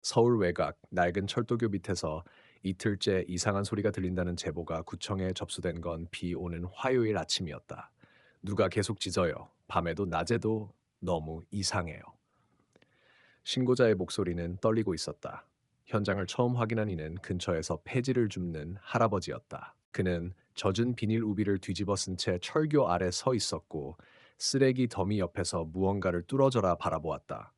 서울 외곽 낡은 철도교 밑에서 이틀째 이상한 소리가 들린다는 제보가 구청에 접수된 건 비 오는 화요일 아침이었다. 누가 계속 짖어요. 밤에도 낮에도 너무 이상해요. 신고자의 목소리는 떨리고 있었다. 현장을 처음 확인한 이는 근처에서 폐지를 줍는 할아버지였다. 그는 젖은 비닐 우비를 뒤집어 쓴 채 철교 아래 서 있었고 쓰레기 더미 옆에서 무언가를 뚫어져라 바라보았다.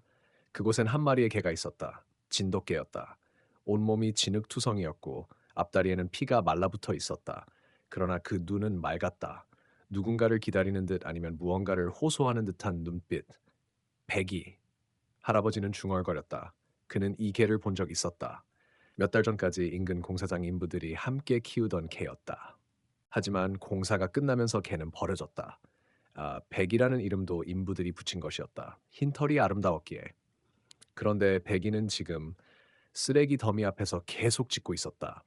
그곳엔 한 마리의 개가 있었다. 진돗개였다. 온몸이 진흙투성이었고 앞다리에는 피가 말라붙어 있었다. 그러나 그 눈은 맑았다. 누군가를 기다리는 듯 아니면 무언가를 호소하는 듯한 눈빛. 백이. 할아버지는 중얼거렸다. 그는 이 개를 본 적 있었다. 몇 달 전까지 인근 공사장 인부들이 함께 키우던 개였다. 하지만 공사가 끝나면서 개는 버려졌다. 백이라는 이름도 인부들이 붙인 것이었다. 흰털이 아름다웠기에. 그런데 백이는 지금 쓰레기 더미 앞에서 계속 짖고 있었다.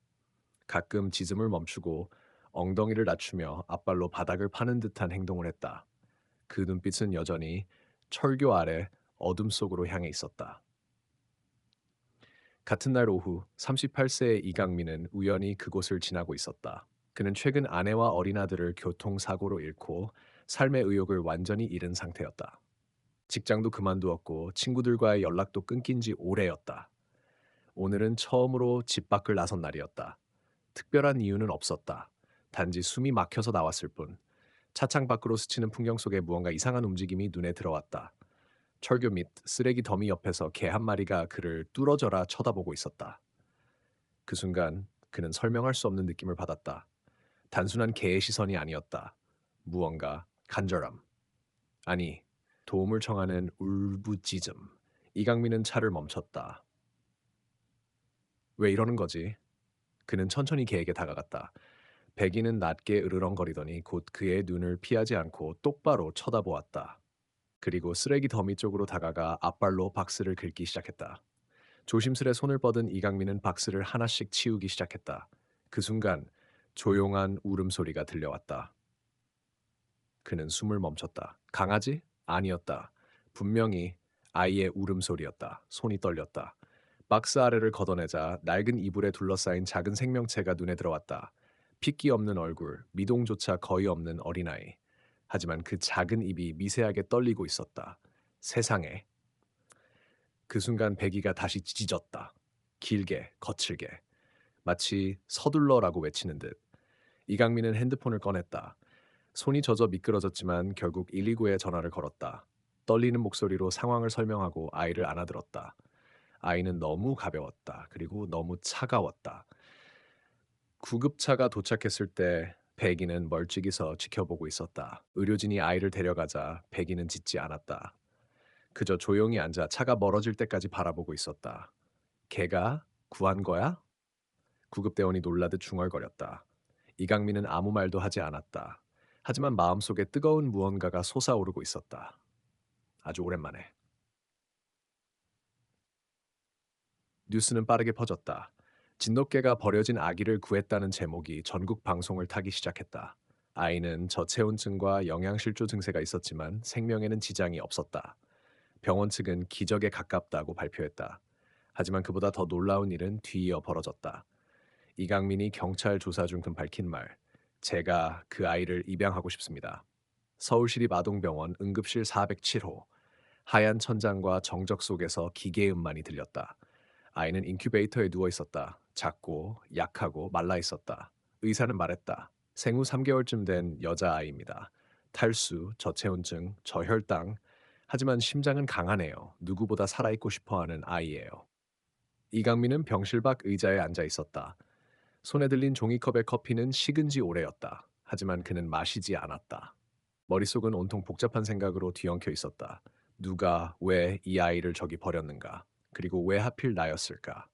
가끔 짖음을 멈추고 엉덩이를 낮추며 앞발로 바닥을 파는 듯한 행동을 했다. 그 눈빛은 여전히 철교 아래 어둠 속으로 향해 있었다. 같은 날 오후 38세의 이강민은 우연히 그곳을 지나고 있었다. 그는 최근 아내와 어린 아들을 교통사고로 잃고 삶의 의욕을 완전히 잃은 상태였다. 직장도 그만두었고 친구들과의 연락도 끊긴 지 오래였다. 오늘은 처음으로 집 밖을 나선 날이었다. 특별한 이유는 없었다. 단지 숨이 막혀서 나왔을 뿐. 차창 밖으로 스치는 풍경 속에 무언가 이상한 움직임이 눈에 들어왔다. 철교 밑 쓰레기 더미 옆에서 개 한 마리가 그를 뚫어져라 쳐다보고 있었다. 그 순간 그는 설명할 수 없는 느낌을 받았다. 단순한 개의 시선이 아니었다. 무언가 간절함. 아니, 도움을 청하는 울부짖음. 이강민은 차를 멈췄다. 왜 이러는 거지? 그는 천천히 개에게 다가갔다. 백이는 낮게 으르렁거리더니 곧 그의 눈을 피하지 않고 똑바로 쳐다보았다. 그리고 쓰레기 더미 쪽으로 다가가 앞발로 박스를 긁기 시작했다. 조심스레 손을 뻗은 이강민은 박스를 하나씩 치우기 시작했다. 그 순간 조용한 울음소리가 들려왔다. 그는 숨을 멈췄다. 강아지? 아니었다. 분명히 아이의 울음소리였다. 손이 떨렸다. 박스 아래를 걷어내자 낡은 이불에 둘러싸인 작은 생명체가 눈에 들어왔다. 핏기 없는 얼굴, 미동조차 거의 없는 어린아이. 하지만 그 작은 입이 미세하게 떨리고 있었다. 세상에. 그 순간 배기가 다시 짖었다. 길게, 거칠게. 마치 서둘러라고 외치는 듯. 이강민은 핸드폰을 꺼냈다. 손이 젖어 미끄러졌지만 결국 119에 전화를 걸었다. 떨리는 목소리로 상황을 설명하고 아이를 안아들었다. 아이는 너무 가벼웠다. 그리고 너무 차가웠다. 구급차가 도착했을 때 백이는 멀찍이 서 지켜보고 있었다. 의료진이 아이를 데려가자 백이는 짖지 않았다. 그저 조용히 앉아 차가 멀어질 때까지 바라보고 있었다. 걔가 구한 거야? 구급대원이 놀라듯 중얼거렸다. 이강민은 아무 말도 하지 않았다. 하지만 마음속에 뜨거운 무언가가 솟아오르고 있었다. 아주 오랜만에. 뉴스는 빠르게 퍼졌다. 진돗개가 버려진 아기를 구했다는 제목이 전국 방송을 타기 시작했다. 아이는 저체온증과 영양실조 증세가 있었지만 생명에는 지장이 없었다. 병원 측은 기적에 가깝다고 발표했다. 하지만 그보다 더 놀라운 일은 뒤이어 벌어졌다. 이강민이 경찰 조사 중 금 밝힌 말. 제가 그 아이를 입양하고 싶습니다. 서울시립아동병원 응급실 407호. 하얀 천장과 정적 속에서 기계음만이 들렸다. 아이는 인큐베이터에 누워 있었다. 작고 약하고 말라 있었다. 의사는 말했다. 생후 3개월쯤 된 여자아이입니다. 탈수, 저체온증, 저혈당. 하지만 심장은 강하네요. 누구보다 살아있고 싶어하는 아이예요. 이강민은 병실 밖 의자에 앉아 있었다. 손에 들린 종이컵의 커피는 식은 지 오래였다. 하지만 그는 마시지 않았다. 머릿속은 온통 복잡한 생각으로 뒤엉켜 있었다. 누가 왜 이 아이를 저기 버렸는가? 그리고 왜 하필 나였을까?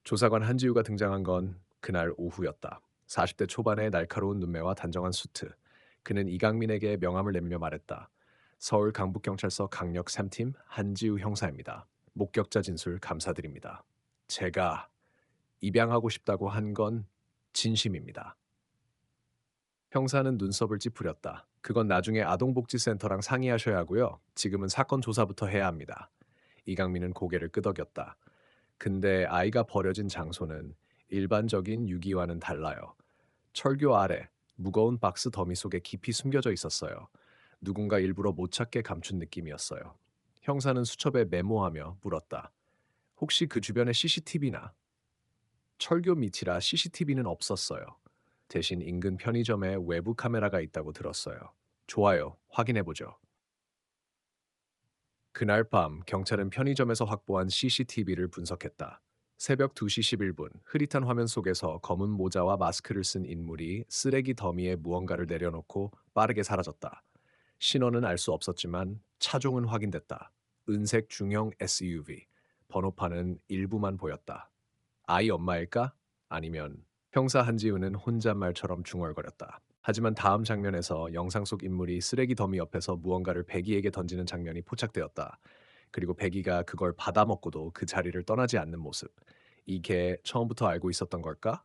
조사관 한지우가 등장한 건 그날 오후였다. 40대 초반의 날카로운 눈매와 단정한 수트. 그는 이강민에게 명함을 내밀며 말했다. 서울 강북경찰서 강력 3팀 한지우 형사입니다. 목격자 진술 감사드립니다. 제가 입양하고 싶다고 한 건 진심입니다. 형사는 눈썹을 찌푸렸다. 그건 나중에 아동복지센터랑 상의하셔야 하고요. 지금은 사건 조사부터 해야 합니다. 이강민은 고개를 끄덕였다. 근데 아이가 버려진 장소는 일반적인 유기와는 달라요. 철교 아래 무거운 박스 더미 속에 깊이 숨겨져 있었어요. 누군가 일부러 못 찾게 감춘 느낌이었어요. 형사는 수첩에 메모하며 물었다. 혹시 그 주변에 CCTV나? 철교 밑이라 CCTV는 없었어요. 대신 인근 편의점에 외부 카메라가 있다고 들었어요. 좋아요. 확인해보죠. 그날 밤 경찰은 편의점에서 확보한 CCTV를 분석했다. 새벽 2시 11분 흐릿한 화면 속에서 검은 모자와 마스크를 쓴 인물이 쓰레기 더미에 무언가를 내려놓고 빠르게 사라졌다. 신원은 알 수 없었지만 차종은 확인됐다. 은색 중형 SUV. 번호판은 일부만 보였다. 아이 엄마일까? 아니면 형사 한지우는 혼잣말처럼 중얼거렸다. 하지만 다음 장면에서 영상 속 인물이 쓰레기 더미 옆에서 무언가를 배기에게 던지는 장면이 포착되었다. 그리고 배기가 그걸 받아먹고도 그 자리를 떠나지 않는 모습. 이게 처음부터 알고 있었던 걸까?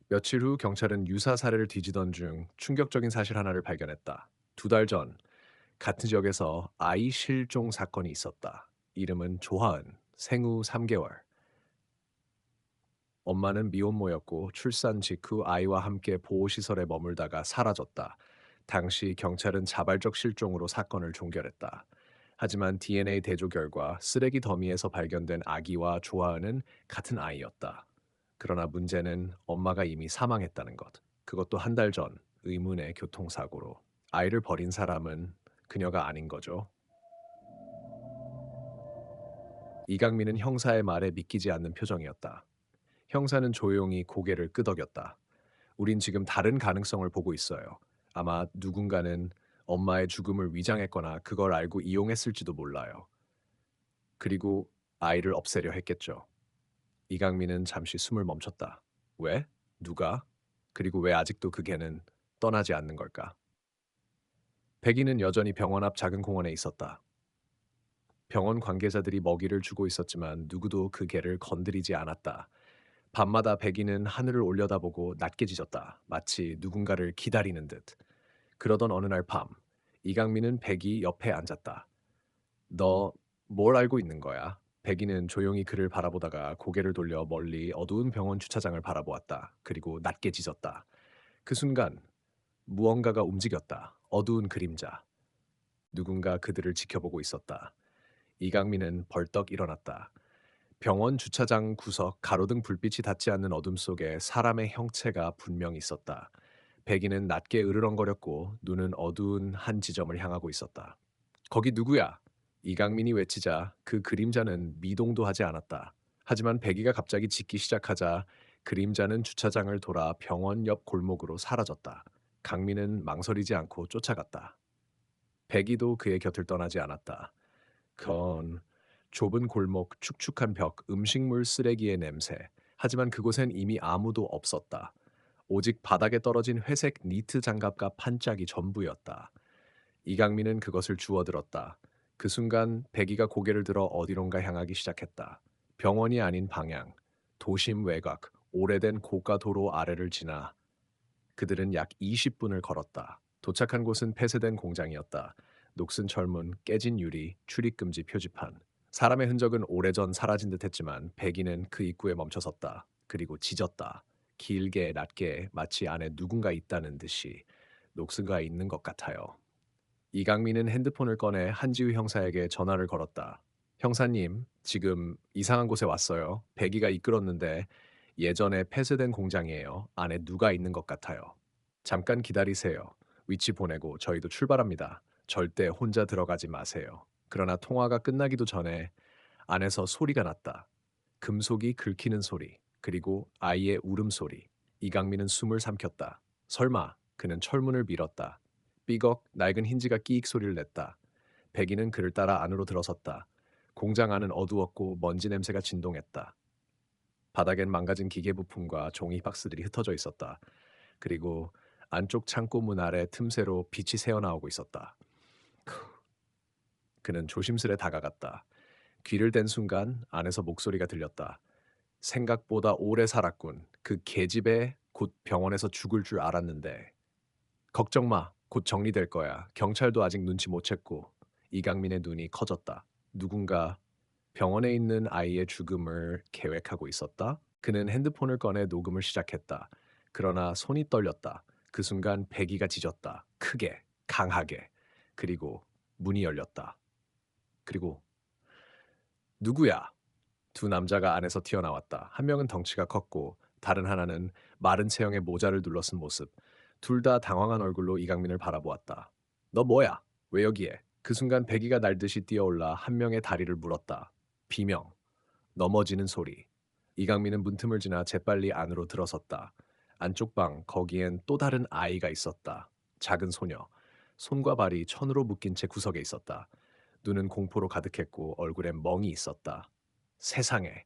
며칠 후 경찰은 유사 사례를 뒤지던 중 충격적인 사실 하나를 발견했다. 2달 전 같은 지역에서 아이 실종 사건이 있었다. 이름은 조하은, 생후 3개월. 엄마는 미혼모였고 출산 직후 아이와 함께 보호시설에 머물다가 사라졌다. 당시 경찰은 자발적 실종으로 사건을 종결했다. 하지만 DNA 대조 결과 쓰레기 더미에서 발견된 아기와 조아은은 같은 아이였다. 그러나 문제는 엄마가 이미 사망했다는 것. 그것도 한 달 전 의문의 교통사고로. 아이를 버린 사람은 그녀가 아닌 거죠. 이강민은 형사의 말에 믿기지 않는 표정이었다. 형사는 조용히 고개를 끄덕였다. 우린 지금 다른 가능성을 보고 있어요. 아마 누군가는 엄마의 죽음을 위장했거나 그걸 알고 이용했을지도 몰라요. 그리고 아이를 없애려 했겠죠. 이강민은 잠시 숨을 멈췄다. 왜? 누가? 그리고 왜 아직도 그 개는 떠나지 않는 걸까? 백이는 여전히 병원 앞 작은 공원에 있었다. 병원 관계자들이 먹이를 주고 있었지만 누구도 그 개를 건드리지 않았다. 밤마다 백이는 하늘을 올려다보고 낮게 짖었다. 마치 누군가를 기다리는 듯. 그러던 어느 날 밤, 이강민은 백이 옆에 앉았다. 너 뭘 알고 있는 거야? 백이는 조용히 그를 바라보다가 고개를 돌려 멀리 어두운 병원 주차장을 바라보았다. 그리고 낮게 짖었다. 그 순간 무언가가 움직였다. 어두운 그림자. 누군가 그들을 지켜보고 있었다. 이강민은 벌떡 일어났다. 병원 주차장 구석 가로등 불빛이 닿지 않는 어둠 속에 사람의 형체가 분명히 있었다. 백이는 낮게 으르렁거렸고 눈은 어두운 한 지점을 향하고 있었다. 거기 누구야? 이강민이 외치자 그 그림자는 미동도 하지 않았다. 하지만 백이가 갑자기 짖기 시작하자 그림자는 주차장을 돌아 병원 옆 골목으로 사라졌다. 강민은 망설이지 않고 쫓아갔다. 백이도 그의 곁을 떠나지 않았다. 그건 좁은 골목, 축축한 벽, 음식물 쓰레기의 냄새. 하지만 그곳엔 이미 아무도 없었다. 오직 바닥에 떨어진 회색 니트 장갑과 판짝이 전부였다. 이강민은 그것을 주워들었다. 그 순간 백이가 고개를 들어 어디론가 향하기 시작했다. 병원이 아닌 방향, 도심 외곽, 오래된 고가 도로 아래를 지나 그들은 약 20분을 걸었다. 도착한 곳은 폐쇄된 공장이었다. 녹슨 철문, 깨진 유리, 출입금지 표지판. 사람의 흔적은 오래전 사라진 듯했지만 백이는 그 입구에 멈춰섰다. 그리고 짖었다. 길게 낮게 마치 안에 누군가 있다는 듯이 녹슨가 있는 것 같아요. 이강민은 핸드폰을 꺼내 한지우 형사에게 전화를 걸었다. 형사님, 지금 이상한 곳에 왔어요. 백이가 이끌었는데 예전에 폐쇄된 공장이에요. 안에 누가 있는 것 같아요. 잠깐 기다리세요. 위치 보내고 저희도 출발합니다. 절대 혼자 들어가지 마세요. 그러나 통화가 끝나기도 전에 안에서 소리가 났다. 금속이 긁히는 소리, 그리고 아이의 울음소리. 이강민은 숨을 삼켰다. 설마 그는 철문을 밀었다. 삐걱 낡은 힌지가 끼익 소리를 냈다. 백이는 그를 따라 안으로 들어섰다. 공장 안은 어두웠고 먼지 냄새가 진동했다. 바닥엔 망가진 기계 부품과 종이 박스들이 흩어져 있었다. 그리고 안쪽 창고 문 아래 틈새로 빛이 새어나오고 있었다. 그는 조심스레 다가갔다. 귀를 댄 순간 안에서 목소리가 들렸다. 생각보다 오래 살았군. 그 계집애 곧 병원에서 죽을 줄 알았는데. 걱정 마. 곧 정리될 거야. 경찰도 아직 눈치 못 챘고. 이강민의 눈이 커졌다. 누군가 병원에 있는 아이의 죽음을 계획하고 있었다. 그는 핸드폰을 꺼내 녹음을 시작했다. 그러나 손이 떨렸다. 그 순간 배기가 짖었다. 크게, 강하게. 그리고 문이 열렸다. 그리고 누구야? 두 남자가 안에서 튀어나왔다. 한 명은 덩치가 컸고 다른 하나는 마른 체형의 모자를 둘러쓴 모습. 둘 다 당황한 얼굴로 이강민을 바라보았다. 너 뭐야? 왜 여기에? 그 순간 배기가 날듯이 뛰어올라 한 명의 다리를 물었다. 비명, 넘어지는 소리. 이강민은 문틈을 지나 재빨리 안으로 들어섰다. 안쪽 방, 거기엔 또 다른 아이가 있었다. 작은 소녀. 손과 발이 천으로 묶인 채 구석에 있었다. 눈은 공포로 가득했고 얼굴엔 멍이 있었다. 세상에.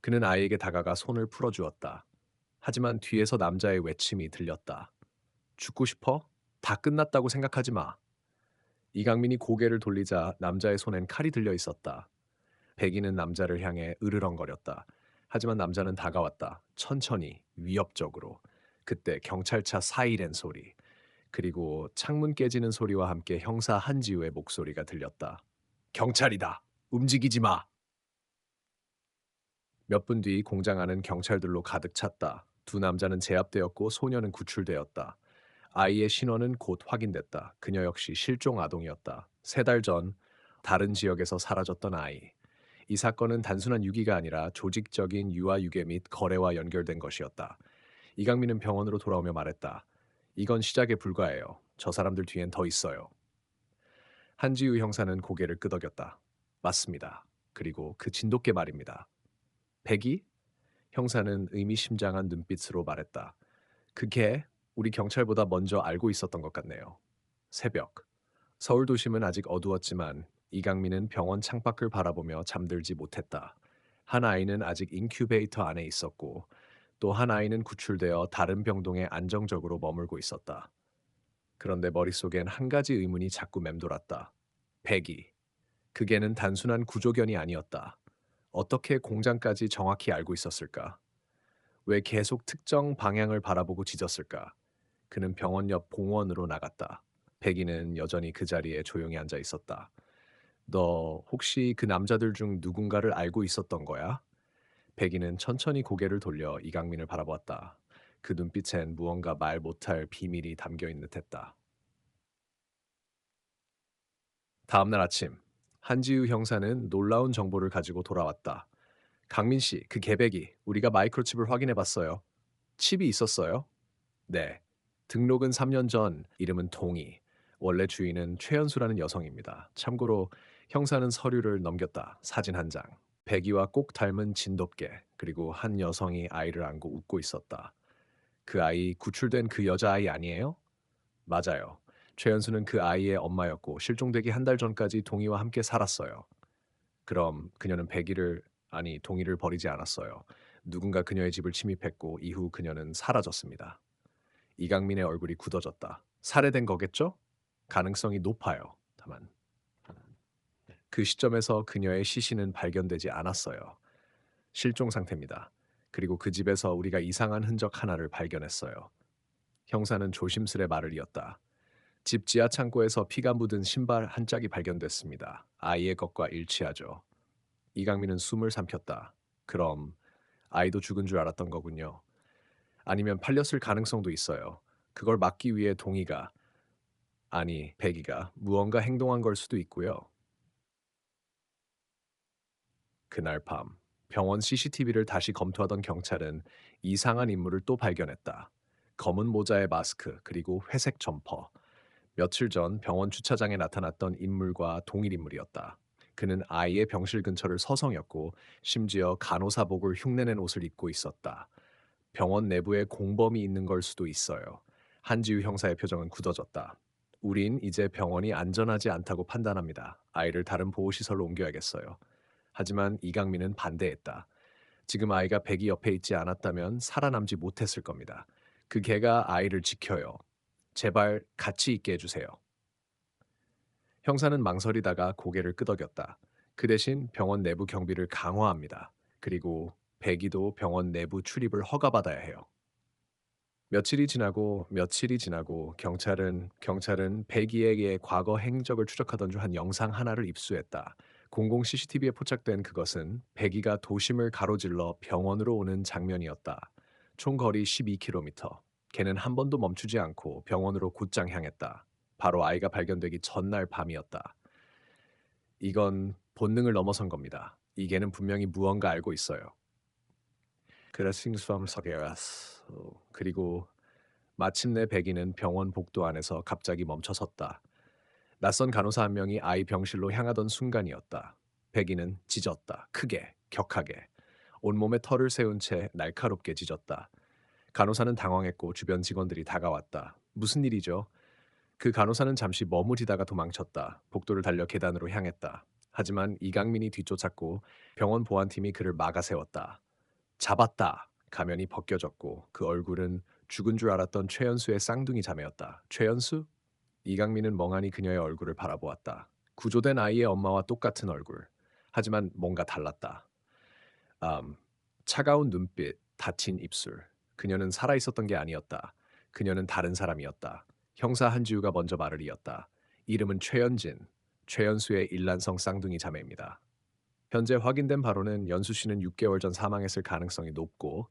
그는 아이에게 다가가 손을 풀어주었다. 하지만 뒤에서 남자의 외침이 들렸다. 죽고 싶어? 다 끝났다고 생각하지 마. 이강민이 고개를 돌리자 남자의 손엔 칼이 들려 있었다. 백이는 남자를 향해 으르렁거렸다. 하지만 남자는 다가왔다. 천천히, 위협적으로. 그때 경찰차 사이렌 소리, 그리고 창문 깨지는 소리와 함께 형사 한지우의 목소리가 들렸다. 경찰이다. 움직이지 마. 몇 분 뒤 공장 안은 경찰들로 가득 찼다. 두 남자는 제압되었고 소녀는 구출되었다. 아이의 신원은 곧 확인됐다. 그녀 역시 실종 아동이었다. 세 달 전 다른 지역에서 사라졌던 아이. 이 사건은 단순한 유기가 아니라 조직적인 유아 유괴 및 거래와 연결된 것이었다. 이강민은 병원으로 돌아오며 말했다. 이건 시작에 불과해요. 저 사람들 뒤엔 더 있어요. 한지우 형사는 고개를 끄덕였다. 맞습니다. 그리고 그 진돗개 말입니다. 백이? 형사는 의미심장한 눈빛으로 말했다. 그게 우리 경찰보다 먼저 알고 있었던 것 같네요. 새벽. 서울 도심은 아직 어두웠지만 이강민은 병원 창밖을 바라보며 잠들지 못했다. 한 아이는 아직 인큐베이터 안에 있었고 또 한 아이는 구출되어 다른 병동에 안정적으로 머물고 있었다. 그런데 머릿속엔 한 가지 의문이 자꾸 맴돌았다. 백이. 그게는 단순한 구조견이 아니었다. 어떻게 공장까지 정확히 알고 있었을까? 왜 계속 특정 방향을 바라보고 짖었을까? 그는 병원 옆 공원으로 나갔다. 백이는 여전히 그 자리에 조용히 앉아 있었다. 너 혹시 그 남자들 중 누군가를 알고 있었던 거야? 백이는 천천히 고개를 돌려 이강민을 바라보았다. 그 눈빛엔 무언가 말 못할 비밀이 담겨 있는 듯했다. 다음날 아침, 한지우 형사는 놀라운 정보를 가지고 돌아왔다. 강민 씨, 그 계백이 우리가 마이크로칩을 확인해 봤어요. 칩이 있었어요? 네. 등록은 3년 전, 이름은 동희. 원래 주인은 최연수라는 여성입니다. 참고로 형사는 서류를 넘겼다. 사진 한 장. 백이와 꼭 닮은 진돗개, 그리고 한 여성이 아이를 안고 웃고 있었다. 그 아이 구출된 그 여자아이 아니에요? 맞아요. 최연수는 그 아이의 엄마였고 실종되기 한 달 전까지 동희와 함께 살았어요. 그럼 그녀는 백이를, 아니 동희를 버리지 않았어요. 누군가 그녀의 집을 침입했고 이후 그녀는 사라졌습니다. 이강민의 얼굴이 굳어졌다. 살해된 거겠죠? 가능성이 높아요. 다만 그 시점에서 그녀의 시신은 발견되지 않았어요. 실종 상태입니다. 그리고 그 집에서 우리가 이상한 흔적 하나를 발견했어요. 형사는 조심스레 말을 이었다. 집 지하 창고에서 피가 묻은 신발 한 짝이 발견됐습니다. 아이의 것과 일치하죠. 이강민은 숨을 삼켰다. 그럼 아이도 죽은 줄 알았던 거군요. 아니면 팔렸을 가능성도 있어요. 그걸 막기 위해 동희가, 아니 백이가 무언가 행동한 걸 수도 있고요. 그날 밤 병원 CCTV를 다시 검토하던 경찰은 이상한 인물을 또 발견했다. 검은 모자에 마스크 그리고 회색 점퍼. 며칠 전 병원 주차장에 나타났던 인물과 동일 인물이었다. 그는 아이의 병실 근처를 서성였고 심지어 간호사복을 흉내낸 옷을 입고 있었다. 병원 내부에 공범이 있는 걸 수도 있어요. 한지우 형사의 표정은 굳어졌다. 우린 이제 병원이 안전하지 않다고 판단합니다. 아이를 다른 보호시설로 옮겨야겠어요. 하지만 이강민은 반대했다. 지금 아이가 백이 옆에 있지 않았다면 살아남지 못했을 겁니다. 그 개가 아이를 지켜요. 제발 같이 있게 해주세요. 형사는 망설이다가 고개를 끄덕였다. 그 대신 병원 내부 경비를 강화합니다. 그리고 백이도 병원 내부 출입을 허가받아야 해요. 며칠이 지나고 경찰은 백이에게 과거 행적을 추적하던 중 한 영상 하나를 입수했다. 공공 CCTV에 포착된 그것은 백이가 도심을 가로질러 병원으로 오는 장면이었다. 총 거리 12km. 걔는 한 번도 멈추지 않고 병원으로 곧장 향했다. 바로 아이가 발견되기 전날 밤이었다. 이건 본능을 넘어선 겁니다. 이 개는 분명히 무언가 알고 있어요. 그레싱스팜서게라스. 그리고 마침내 백이는 병원 복도 안에서 갑자기 멈춰섰다. 낯선 간호사 한 명이 아이 병실로 향하던 순간이었다. 백이는 짖었다. 크게, 격하게. 온몸에 털을 세운 채 날카롭게 짖었다. 간호사는 당황했고 주변 직원들이 다가왔다. 무슨 일이죠? 그 간호사는 잠시 머무리다가 도망쳤다. 복도를 달려 계단으로 향했다. 하지만 이강민이 뒤쫓았고 병원 보안팀이 그를 막아 세웠다. 잡았다. 가면이 벗겨졌고 그 얼굴은 죽은 줄 알았던 최연수의 쌍둥이 자매였다. 최연수? 이강민은 멍하니 그녀의 얼굴을 바라보았다. 구조된 아이의 엄마와 똑같은 얼굴. 하지만 뭔가 달랐다. 암, 차가운 눈빛, 다친 입술. 그녀는 살아있었던 게 아니었다. 그녀는 다른 사람이었다. 형사 한지우가 먼저 말을 이었다. 이름은 최연진, 최연수의 일란성 쌍둥이 자매입니다. 현재 확인된 바로는 연수 씨는 6개월 전 사망했을 가능성이 높고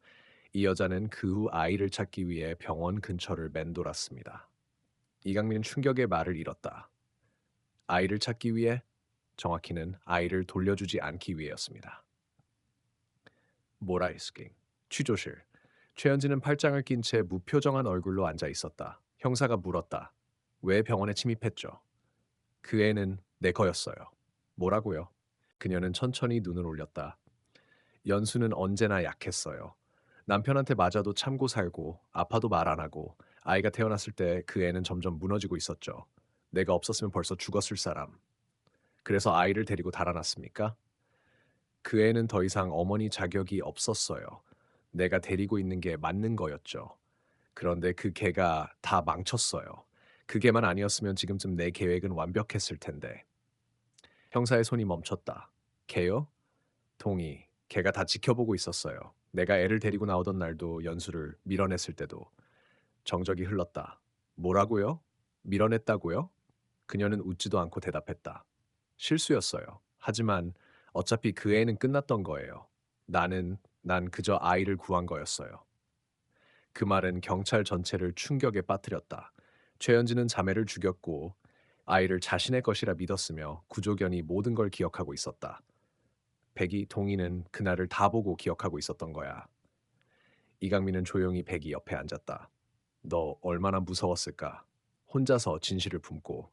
이 여자는 그 후 아이를 찾기 위해 병원 근처를 맴돌았습니다. 이강민은 충격의 말을 잃었다. 아이를 찾기 위해, 정확히는 아이를 돌려주지 않기 위해였습니다. 모라이스킹, 취조실. 최현진은 팔짱을 낀 채 무표정한 얼굴로 앉아 있었다. 형사가 물었다. 왜 병원에 침입했죠? 그 애는 내 거였어요. 뭐라고요? 그녀는 천천히 눈을 올렸다. 연수는 언제나 약했어요. 남편한테 맞아도 참고 살고 아파도 말 안 하고 아이가 태어났을 때 그 애는 점점 무너지고 있었죠. 내가 없었으면 벌써 죽었을 사람. 그래서 아이를 데리고 달아났습니까? 그 애는 더 이상 어머니 자격이 없었어요. 내가 데리고 있는 게 맞는 거였죠. 그런데 그 개가 다 망쳤어요. 그 개만 아니었으면 지금쯤 내 계획은 완벽했을 텐데. 형사의 손이 멈췄다. 개요? 동의. 걔가 다 지켜보고 있었어요. 내가 애를 데리고 나오던 날도 연수를 밀어냈을 때도. 정적이 흘렀다. 뭐라고요? 밀어냈다고요? 그녀는 웃지도 않고 대답했다. 실수였어요. 하지만 어차피 그 애는 끝났던 거예요. 난 그저 아이를 구한 거였어요. 그 말은 경찰 전체를 충격에 빠뜨렸다. 최현진은 자매를 죽였고 아이를 자신의 것이라 믿었으며 구조견이 모든 걸 기억하고 있었다. 백이 동희는 그날을 다 보고 기억하고 있었던 거야. 이강민은 조용히 백이 옆에 앉았다. 너 얼마나 무서웠을까? 혼자서 진실을 품고.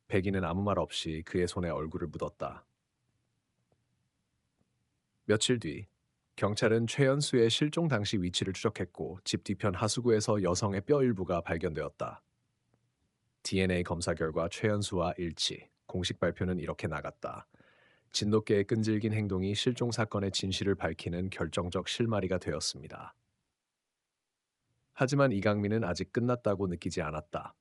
백이는 아무 말 없이 그의 손에 얼굴을 묻었다. 며칠 뒤 경찰은 최연수의 실종 당시 위치를 추적했고 집 뒤편 하수구에서 여성의 뼈 일부가 발견되었다. DNA 검사 결과 최연수와 일치. 공식 발표는 이렇게 나갔다. 진돗개의 끈질긴 행동이 실종 사건의 진실을 밝히는 결정적 실마리가 되었습니다. 하지만 이강민은 아직 끝났다고 느끼지 않았다.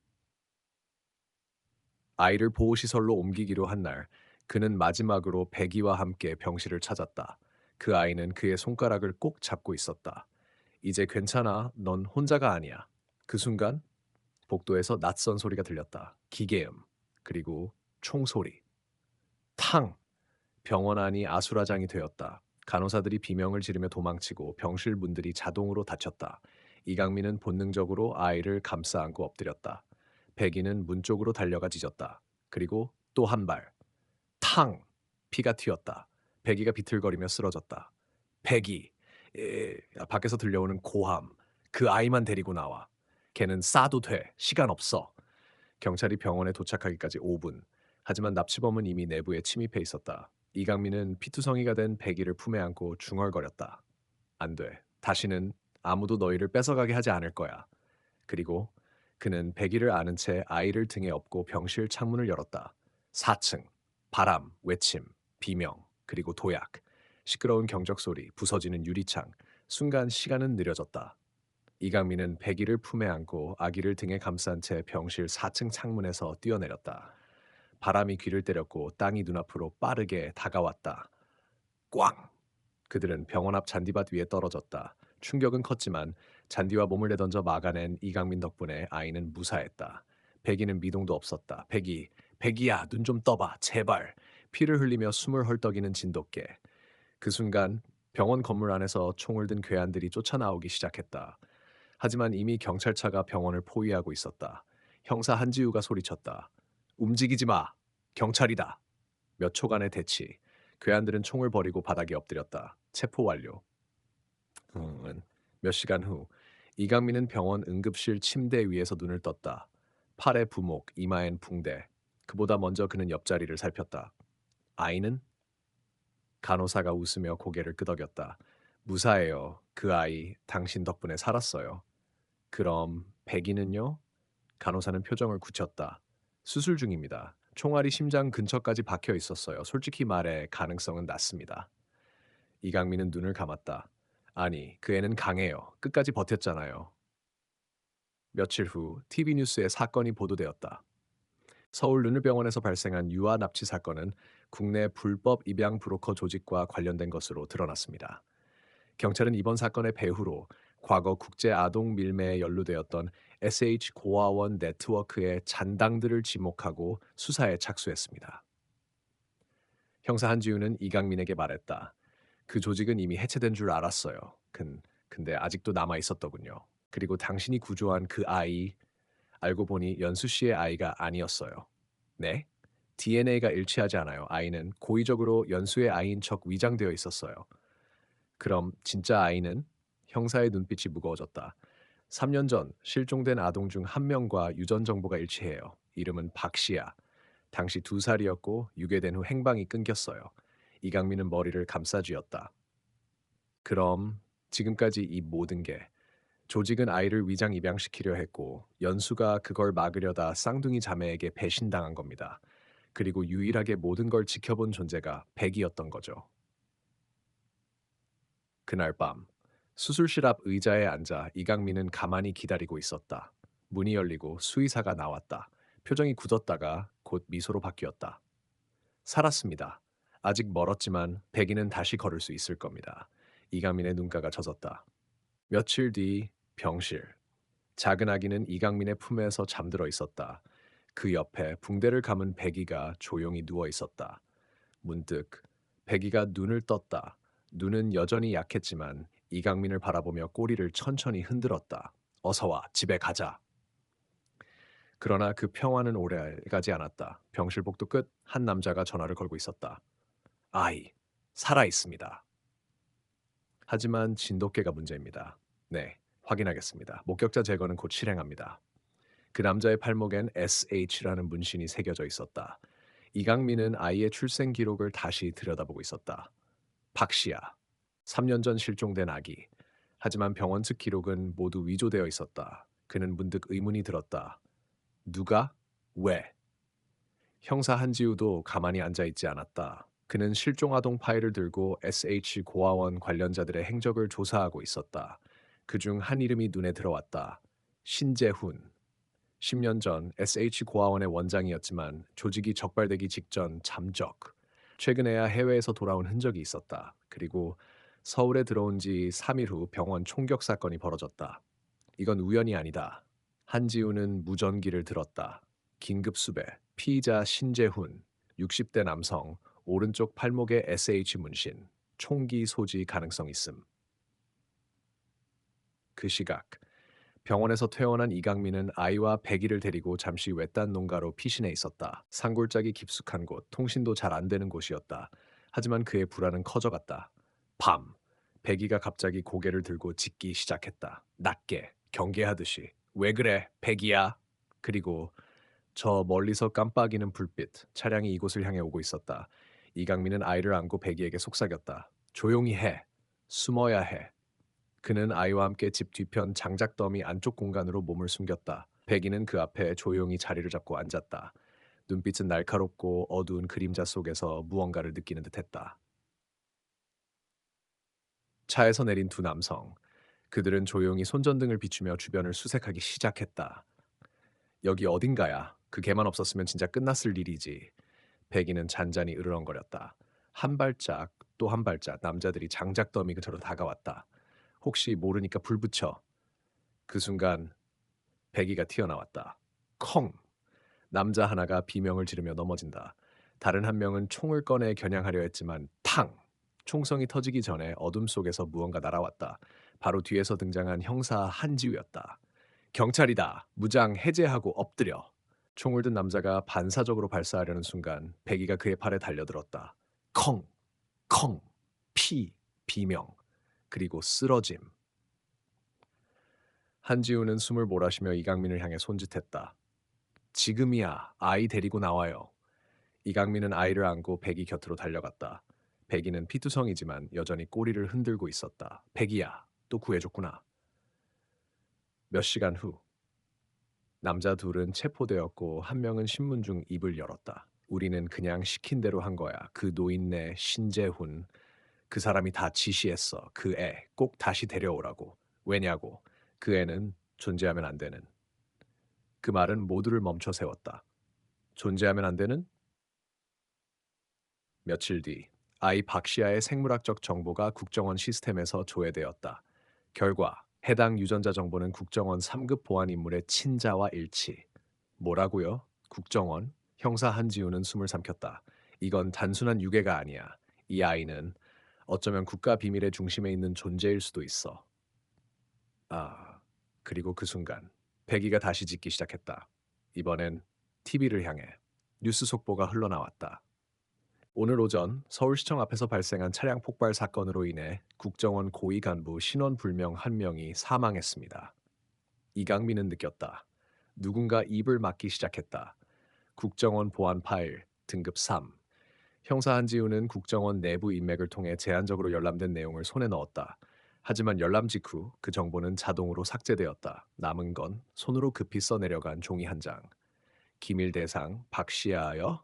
아이를 보호시설로 옮기기로 한 날, 그는 마지막으로 백이와 함께 병실을 찾았다. 그 아이는 그의 손가락을 꼭 잡고 있었다. 이제 괜찮아. 넌 혼자가 아니야. 그 순간 복도에서 낯선 소리가 들렸다. 기계음, 그리고 총소리. 탕! 병원 안이 아수라장이 되었다. 간호사들이 비명을 지르며 도망치고 병실 문들이 자동으로 닫혔다. 이강민은 본능적으로 아이를 감싸 안고 엎드렸다. 백이는 문 쪽으로 달려가 짖었다. 그리고 또 한 발. 탕! 피가 튀었다. 백이가 비틀거리며 쓰러졌다. 백이! 밖에서 들려오는 고함. 그 아이만 데리고 나와. 걔는 싸도 돼. 시간 없어. 경찰이 병원에 도착하기까지 5분. 하지만 납치범은 이미 내부에 침입해 있었다. 이강민은 피투성이가 된 백이를 품에 안고 중얼거렸다. 안 돼. 다시는 아무도 너희를 뺏어가게 하지 않을 거야. 그리고 그는 백이를 안은 채 아이를 등에 업고 병실 창문을 열었다. 4층. 바람, 외침, 비명, 그리고 도약. 시끄러운 경적 소리, 부서지는 유리창. 순간 시간은 느려졌다. 이강민은 백이를 품에 안고 아기를 등에 감싼 채 병실 4층 창문에서 뛰어내렸다. 바람이 귀를 때렸고 땅이 눈앞으로 빠르게 다가왔다. 꽝! 그들은 병원 앞 잔디밭 위에 떨어졌다. 충격은 컸지만 잔디와 몸을 내던져 막아낸 이강민 덕분에 아이는 무사했다. 백이는 미동도 없었다. 백이야, 눈 좀 떠봐, 제발. 피를 흘리며 숨을 헐떡이는 진돗개. 그 순간 병원 건물 안에서 총을 든 괴한들이 쫓아나오기 시작했다. 하지만 이미 경찰차가 병원을 포위하고 있었다. 형사 한지우가 소리쳤다. 움직이지 마. 경찰이다. 몇 초간의 대치. 괴한들은 총을 버리고 바닥에 엎드렸다. 체포 완료. 몇 시간 후 이강민은 병원 응급실 침대 위에서 눈을 떴다. 팔에 부목, 이마엔 붕대. 그보다 먼저 그는 옆자리를 살폈다. 아이는? 간호사가 웃으며 고개를 끄덕였다. 무사해요. 그 아이 당신 덕분에 살았어요. 그럼 백이는요? 간호사는 표정을 굳혔다. 수술 중입니다. 총알이 심장 근처까지 박혀 있었어요. 솔직히 말해 가능성은 낮습니다. 이강민은 눈을 감았다. 아니, 그 애는 강해요. 끝까지 버텼잖아요. 며칠 후 TV 뉴스에 사건이 보도되었다. 서울 눈을병원에서 발생한 유아 납치 사건은 국내 불법 입양 브로커 조직과 관련된 것으로 드러났습니다. 경찰은 이번 사건의 배후로 과거 국제 아동 밀매에 연루되었던 SH 고아원 네트워크의 잔당들을 지목하고 수사에 착수했습니다. 형사 한지우는 이강민에게 말했다. 그 조직은 이미 해체된 줄 알았어요. 근데 아직도 남아 있었더군요. 그리고 당신이 구조한 그 아이, 알고 보니 연수 씨의 아이가 아니었어요. 네? DNA가 일치하지 않아요. 아이는 고의적으로 연수의 아이인 척 위장되어 있었어요. 그럼 진짜 아이는? 형사의 눈빛이 무거워졌다. 3년 전 실종된 아동 중 한 명과 유전 정보가 일치해요. 이름은 박씨야. 당시 2살이었고 유괴된 후 행방이 끊겼어요. 이강민은 머리를 감싸쥐었다. 그럼 지금까지 이 모든 게 조직은 아이를 위장 입양시키려 했고 연수가 그걸 막으려다 쌍둥이 자매에게 배신당한 겁니다. 그리고 유일하게 모든 걸 지켜본 존재가 백이었던 거죠. 그날 밤 수술실 앞 의자에 앉아 이강민은 가만히 기다리고 있었다. 문이 열리고 수의사가 나왔다. 표정이 굳었다가 곧 미소로 바뀌었다. 살았습니다. 아직 멀었지만 백이는 다시 걸을 수 있을 겁니다. 이강민의 눈가가 젖었다. 며칠 뒤 병실. 작은 아기는 이강민의 품에서 잠들어 있었다. 그 옆에 붕대를 감은 백이가 조용히 누워 있었다. 문득 백이가 눈을 떴다. 눈은 여전히 약했지만 이강민을 바라보며 꼬리를 천천히 흔들었다. 어서 와, 집에 가자. 그러나 그 평화는 오래 가지 않았다. 병실 복도 끝 한 남자가 전화를 걸고 있었다. 아이, 살아 있습니다. 하지만 진돗개가 문제입니다. 네, 확인하겠습니다. 목격자 제거는 곧 실행합니다. 그 남자의 팔목엔 SH라는 문신이 새겨져 있었다. 이강민은 아이의 출생 기록을 다시 들여다보고 있었다. 박씨야. 3년 전 실종된 아기. 하지만 병원 측 기록은 모두 위조되어 있었다. 그는 문득 의문이 들었다. 누가? 왜? 형사 한지우도 가만히 앉아 있지 않았다. 그는 실종 아동 파일을 들고 SH 고아원 관련자들의 행적을 조사하고 있었다. 그중 한 이름이 눈에 들어왔다. 신재훈. 10년 전 SH 고아원의 원장이었지만 조직이 적발되기 직전 잠적. 최근에야 해외에서 돌아온 흔적이 있었다. 그리고 서울에 들어온 지 3일 후 병원 총격 사건이 벌어졌다. 이건 우연이 아니다. 한지우는 무전기를 들었다. 긴급 수배. 피의자 신재훈. 60대 남성. 오른쪽 팔목에 SH 문신. 총기 소지 가능성 있음. 그 시각. 병원에서 퇴원한 이강민은 아이와 백이를 데리고 잠시 외딴 농가로 피신해 있었다. 산골짜기 깊숙한 곳, 통신도 잘 안 되는 곳이었다. 하지만 그의 불안은 커져갔다. 밤, 백이가 갑자기 고개를 들고 짖기 시작했다. 낮게, 경계하듯이. 왜 그래, 백이야? 그리고 저 멀리서 깜빡이는 불빛, 차량이 이곳을 향해 오고 있었다. 이강민은 아이를 안고 백이에게 속삭였다. 조용히 해. 숨어야 해. 그는 아이와 함께 집 뒤편 장작 더미 안쪽 공간으로 몸을 숨겼다. 백이는 그 앞에 조용히 자리를 잡고 앉았다. 눈빛은 날카롭고 어두운 그림자 속에서 무언가를 느끼는 듯했다. 차에서 내린 두 남성. 그들은 조용히 손전등을 비추며 주변을 수색하기 시작했다. 여기 어딘가야. 그 개만 없었으면 진짜 끝났을 일이지. 백이는 잔잔히 으르렁거렸다. 한 발짝 또 한 발짝 남자들이 장작 더미 근처로 다가왔다. 혹시 모르니까 불 붙여. 그 순간 배기가 튀어나왔다. 콩! 남자 하나가 비명을 지르며 넘어진다. 다른 한 명은 총을 꺼내 겨냥하려 했지만 탕! 총성이 터지기 전에 어둠 속에서 무언가 날아왔다. 바로 뒤에서 등장한 형사 한지우였다. 경찰이다. 무장 해제하고 엎드려. 총을 든 남자가 반사적으로 발사하려는 순간 배기가 그의 팔에 달려들었다. 컹! 컹! 피! 비명! 그리고 쓰러짐. 한지우는 숨을 몰아쉬며 이강민을 향해 손짓했다. 지금이야. 아이 데리고 나와요. 이강민은 아이를 안고 백이 곁으로 달려갔다. 백이는 피투성이지만 여전히 꼬리를 흔들고 있었다. 백이야, 또 구해줬구나. 몇 시간 후, 남자 둘은 체포되었고 한 명은 신문 중 입을 열었다. 우리는 그냥 시킨 대로 한 거야. 그 노인네 신재훈, 그 사람이 다 지시했어. 그 애 꼭 다시 데려오라고. 왜냐고. 그 애는 존재하면 안 되는. 그 말은 모두를 멈춰 세웠다. 존재하면 안 되는? 며칠 뒤 아이 박시아의 생물학적 정보가 국정원 시스템에서 조회되었다. 결과 해당 유전자 정보는 국정원 3급 보안 인물의 친자와 일치. 뭐라고요? 국정원? 형사 한지우는 숨을 삼켰다. 이건 단순한 유괴가 아니야. 이 아이는 어쩌면 국가 비밀의 중심에 있는 존재일 수도 있어. 아, 그리고 그 순간 배기가 다시 짖기 시작했다. 이번엔 TV를 향해 뉴스 속보가 흘러나왔다. 오늘 오전 서울시청 앞에서 발생한 차량 폭발 사건으로 인해 국정원 고위 간부 신원불명 한 명이 사망했습니다. 이강민은 느꼈다. 누군가 입을 막기 시작했다. 국정원 보안 파일 등급 3. 형사 한지우는 국정원 내부 인맥을 통해 제한적으로 열람된 내용을 손에 넣었다. 하지만 열람 직후 그 정보는 자동으로 삭제되었다. 남은 건 손으로 급히 써내려간 종이 한 장. 기밀 대상 박시아여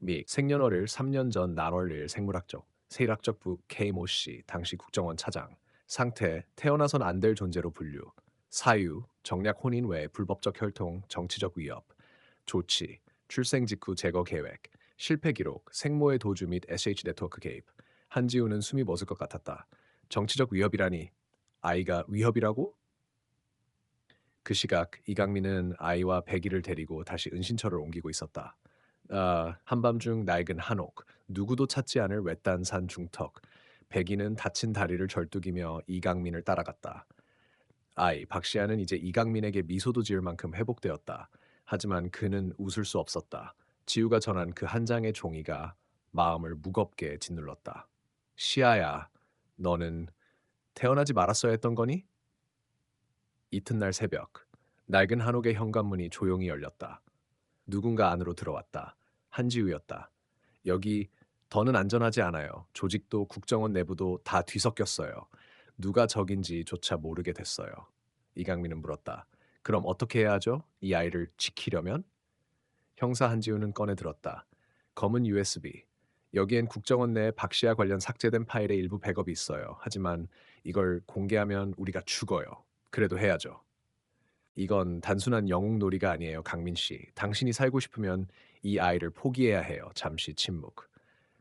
및 생년월일 3년 전 난월 1일 생물학적 세일학적부 K모 씨 당시 국정원 차장. 상태 태어나선 안 될 존재로 분류. 사유 정략 혼인 외 불법적 혈통 정치적 위협. 조치 출생 직후 제거 계획. 실패 기록 생모의 도주 및 SH 네트워크 개입. 한지우는 숨이 멎을 것 같았다. 정치적 위협이라니 아이가 위협이라고? 그 시각 이강민은 아이와 백이를 데리고 다시 은신처를 옮기고 있었다. 한밤중 낡은 한옥, 누구도 찾지 않을 외딴 산 중턱. 백이는 다친 다리를 절뚝이며 이강민을 따라갔다. 아이 박시아는 이제 이강민에게 미소도 지을 만큼 회복되었다. 하지만 그는 웃을 수 없었다. 지우가 전한 그 한 장의 종이가 마음을 무겁게 짓눌렀다. 시아야, 너는 태어나지 말았어야 했던 거니? 이튿날 새벽, 낡은 한옥의 현관문이 조용히 열렸다. 누군가 안으로 들어왔다. 한지우였다. 여기 더는 안전하지 않아요. 조직도 국정원 내부도 다 뒤섞였어요. 누가 적인지조차 모르게 됐어요. 이강민은 물었다. 그럼 어떻게 해야 하죠? 이 아이를 지키려면? 형사 한지우는 꺼내 들었다. 검은 USB. 여기엔 국정원 내 박시아 관련 삭제된 파일의 일부 백업이 있어요. 하지만 이걸 공개하면 우리가 죽어요. 그래도 해야죠. 이건 단순한 영웅놀이가 아니에요, 강민 씨. 당신이 살고 싶으면 이 아이를 포기해야 해요. 잠시 침묵.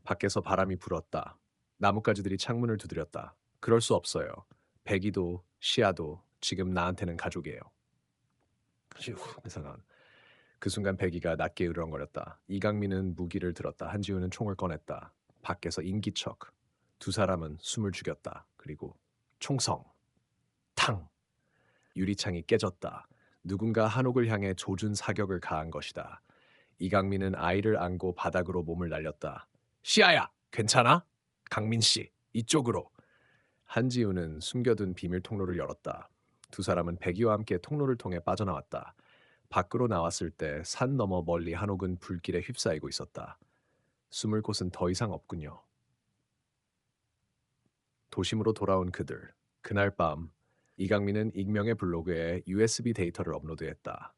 밖에서 바람이 불었다. 나뭇가지들이 창문을 두드렸다. 그럴 수 없어요. 백이도 시아도 지금 나한테는 가족이에요. 휴, 이상한. 그 순간 백이가 낮게 으르렁거렸다. 이강민은 무기를 들었다. 한지우는 총을 꺼냈다. 밖에서 인기척. 두 사람은 숨을 죽였다. 그리고 총성. 탕. 유리창이 깨졌다. 누군가 한옥을 향해 조준 사격을 가한 것이다. 이강민은 아이를 안고 바닥으로 몸을 날렸다. 시아야, 괜찮아? 강민 씨, 이쪽으로. 한지우는 숨겨둔 비밀 통로를 열었다. 두 사람은 백이와 함께 통로를 통해 빠져나왔다. 밖으로 나왔을 때 산 너머 멀리 한옥은 불길에 휩싸이고 있었다. 숨을 곳은 더 이상 없군요. 도심으로 돌아온 그들. 그날 밤 이강민은 익명의 블로그에 USB 데이터를 업로드했다.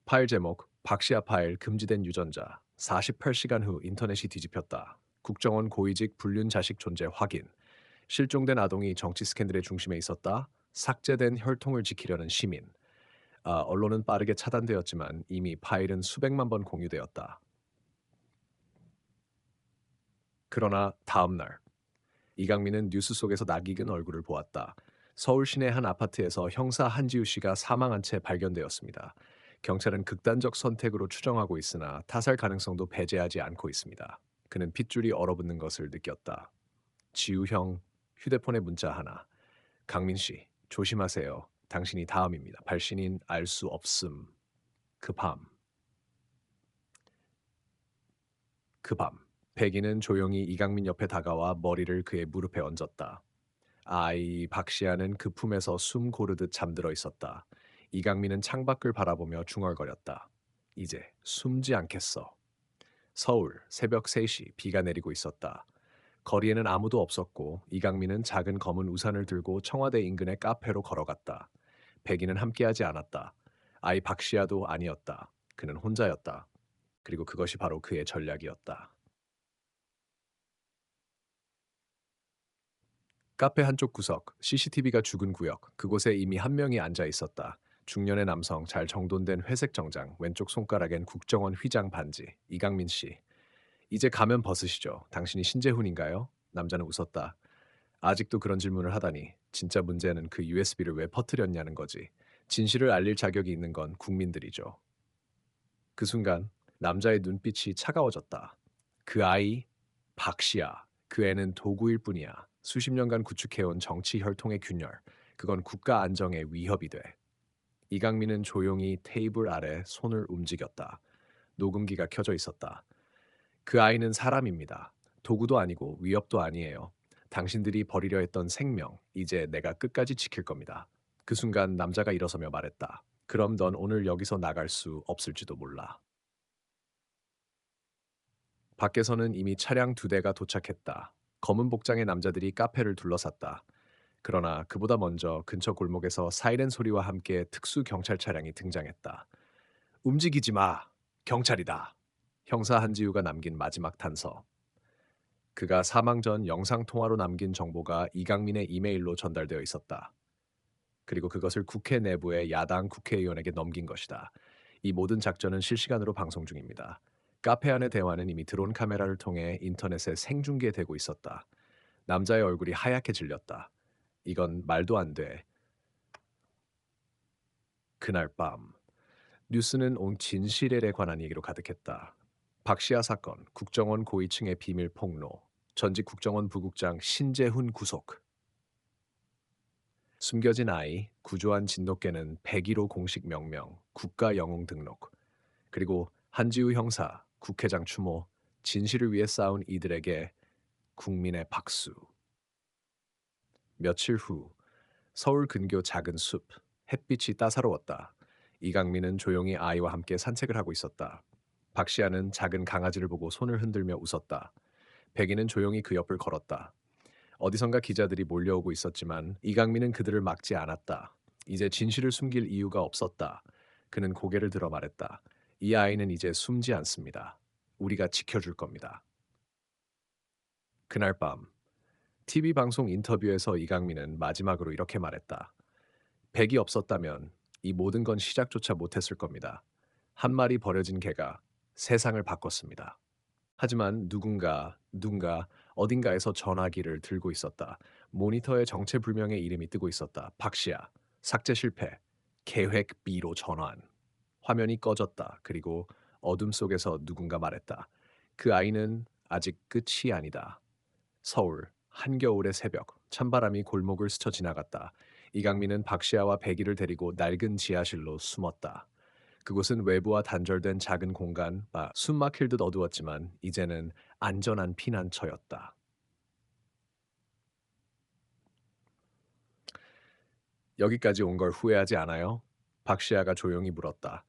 파일 제목 박시아 파일 금지된 유전자 48시간 후 인터넷이 뒤집혔다. 국정원 고위직 불륜 자식 존재 확인. 실종된 아동이 정치 스캔들의 중심에 있었다. 삭제된 혈통을 지키려는 시민. 언론은 빠르게 차단되었지만 이미 파일은 수백만 번 공유되었다. 그러나 다음 날 이강민은 뉴스 속에서 낯익은 얼굴을 보았다. 서울 시내 한 아파트에서 형사 한지우 씨가 사망한 채 발견되었습니다. 경찰은 극단적 선택으로 추정하고 있으나 타살 가능성도 배제하지 않고 있습니다. 그는 핏줄이 얼어붙는 것을 느꼈다. 지우 형 휴대폰에 문자 하나. 강민 씨, 조심하세요. 당신이 다음입니다. 발신인 알 수 없음. 그 밤, 그 밤. 백이는 조용히 이강민 옆에 다가와 머리를 그의 무릎에 얹었다. 아이 박시아는 그 품에서 숨 고르듯 잠들어 있었다. 이강민은 창밖을 바라보며 중얼거렸다. 이제 숨지 않겠어. 서울 새벽 3시 비가 내리고 있었다. 거리에는 아무도 없었고 이강민은 작은 검은 우산을 들고 청와대 인근의 카페로 걸어갔다. 백이는 함께하지 않았다. 아이 박시아도 아니었다. 그는 혼자였다. 그리고 그것이 바로 그의 전략이었다. 카페 한쪽 구석, CCTV가 죽은 구역, 그곳에 이미 한 명이 앉아 있었다. 중년의 남성, 잘 정돈된 회색 정장, 왼쪽 손가락엔 국정원 휘장 반지. 이강민 씨. 이제 가면 벗으시죠. 당신이 신재훈인가요? 남자는 웃었다. 아직도 그런 질문을 하다니. 진짜 문제는 그 USB를 왜 퍼뜨렸냐는 거지. 진실을 알릴 자격이 있는 건 국민들이죠. 그 순간 남자의 눈빛이 차가워졌다. 그 아이, 박씨야. 그 애는 도구일 뿐이야. 수십 년간 구축해온 정치 혈통의 균열. 그건 국가 안정에 위협이 돼. 이강민은 조용히 테이블 아래 손을 움직였다. 녹음기가 켜져 있었다. 그 아이는 사람입니다. 도구도 아니고 위협도 아니에요. 당신들이 버리려 했던 생명, 이제 내가 끝까지 지킬 겁니다. 그 순간 남자가 일어서며 말했다. 그럼 넌 오늘 여기서 나갈 수 없을지도 몰라. 밖에서는 이미 차량 2대가 도착했다. 검은 복장의 남자들이 카페를 둘러쌌다. 그러나 그보다 먼저 근처 골목에서 사이렌 소리와 함께 특수 경찰 차량이 등장했다. 움직이지 마. 경찰이다. 형사 한지우가 남긴 마지막 단서. 그가 사망 전 영상 통화로 남긴 정보가 이강민의 이메일로 전달되어 있었다. 그리고 그것을 국회 내부의 야당 국회의원에게 넘긴 것이다. 이 모든 작전은 실시간으로 방송 중입니다. 카페 안의 대화는 이미 드론 카메라를 통해 인터넷에 생중계되고 있었다. 남자의 얼굴이 하얗게 질렸다. 이건 말도 안 돼. 그날 밤 뉴스는 온 진실에 관한 얘기로 가득했다. 박시아 사건, 국정원 고위층의 비밀 폭로, 전직 국정원 부국장 신재훈 구속, 숨겨진 아이, 구조한 진돗개는 101호 공식 명명, 국가 영웅 등록, 그리고 한지우 형사, 국회장 추모, 진실을 위해 싸운 이들에게 국민의 박수. 며칠 후 서울 근교 작은 숲, 햇빛이 따사로웠다. 이강민은 조용히 아이와 함께 산책을 하고 있었다. 박시아는 작은 강아지를 보고 손을 흔들며 웃었다. 백이는 조용히 그 옆을 걸었다. 어디선가 기자들이 몰려오고 있었지만 이강민은 그들을 막지 않았다. 이제 진실을 숨길 이유가 없었다. 그는 고개를 들어 말했다. 이 아이는 이제 숨지 않습니다. 우리가 지켜줄 겁니다. 그날 밤 TV 방송 인터뷰에서 이강민은 마지막으로 이렇게 말했다. 백이 없었다면 이 모든 건 시작조차 못했을 겁니다. 한 마리 버려진 개가 세상을 바꿨습니다. 하지만 누군가 어딘가에서 전화기를 들고 있었다. 모니터에 정체불명의 이름이 뜨고 있었다. 박시아, 삭제 실패, 계획 B로 전환. 화면이 꺼졌다. 그리고 어둠 속에서 누군가 말했다. 그 아이는 아직 끝이 아니다. 서울, 한겨울의 새벽, 찬바람이 골목을 스쳐 지나갔다. 이강민은 박시아와 백이를 데리고 낡은 지하실로 숨었다. 그곳은 외부와 단절된 작은 공간, 숨 막힐 듯 어두웠지만 이제는 안전한 피난처였다. 여기까지 온 걸 후회하지 않아요? 박시아가 조용히 물었다.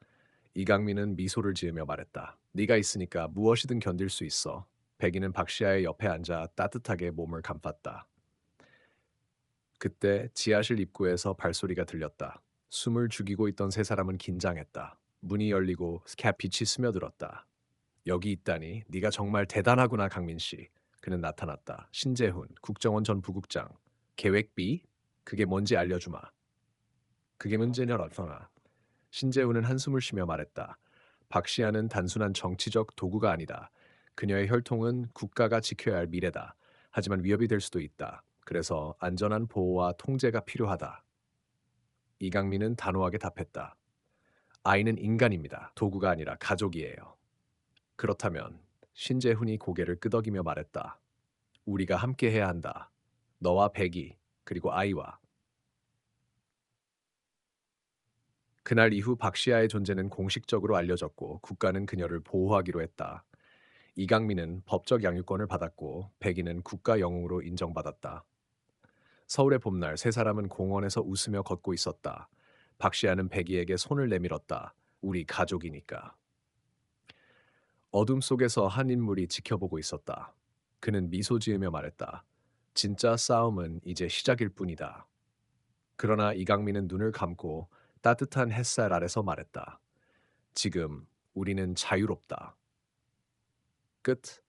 이강민은 미소를 지으며 말했다. 네가 있으니까 무엇이든 견딜 수 있어. 백이는 박시아의 옆에 앉아 따뜻하게 몸을 감쌌다. 그때 지하실 입구에서 발소리가 들렸다. 숨을 죽이고 있던 세 사람은 긴장했다. 문이 열리고 빛이 스며들었다. 여기 있다니 네가 정말 대단하구나 강민 씨. 그는 나타났다. 신재훈 국정원 전 부국장. 계획 B? 그게 뭔지 알려주마. 그게 문제냐 어떠나. 신재훈은 한숨을 쉬며 말했다. 박시아는 단순한 정치적 도구가 아니다. 그녀의 혈통은 국가가 지켜야 할 미래다. 하지만 위협이 될 수도 있다. 그래서 안전한 보호와 통제가 필요하다. 이강민은 단호하게 답했다. 아이는 인간입니다. 도구가 아니라 가족이에요. 그렇다면 신재훈이 고개를 끄덕이며 말했다. 우리가 함께 해야 한다. 너와 백이, 그리고 아이와. 그날 이후 박시아의 존재는 공식적으로 알려졌고 국가는 그녀를 보호하기로 했다. 이강민은 법적 양육권을 받았고 백이는 국가 영웅으로 인정받았다. 서울의 봄날 세 사람은 공원에서 웃으며 걷고 있었다. 박시아는 백이에게 손을 내밀었다. 우리 가족이니까. 어둠 속에서 한 인물이 지켜보고 있었다. 그는 미소 지으며 말했다. 진짜 싸움은 이제 시작일 뿐이다. 그러나 이강민은 눈을 감고 따뜻한 햇살 아래서 말했다. 지금 우리는 자유롭다. 끝.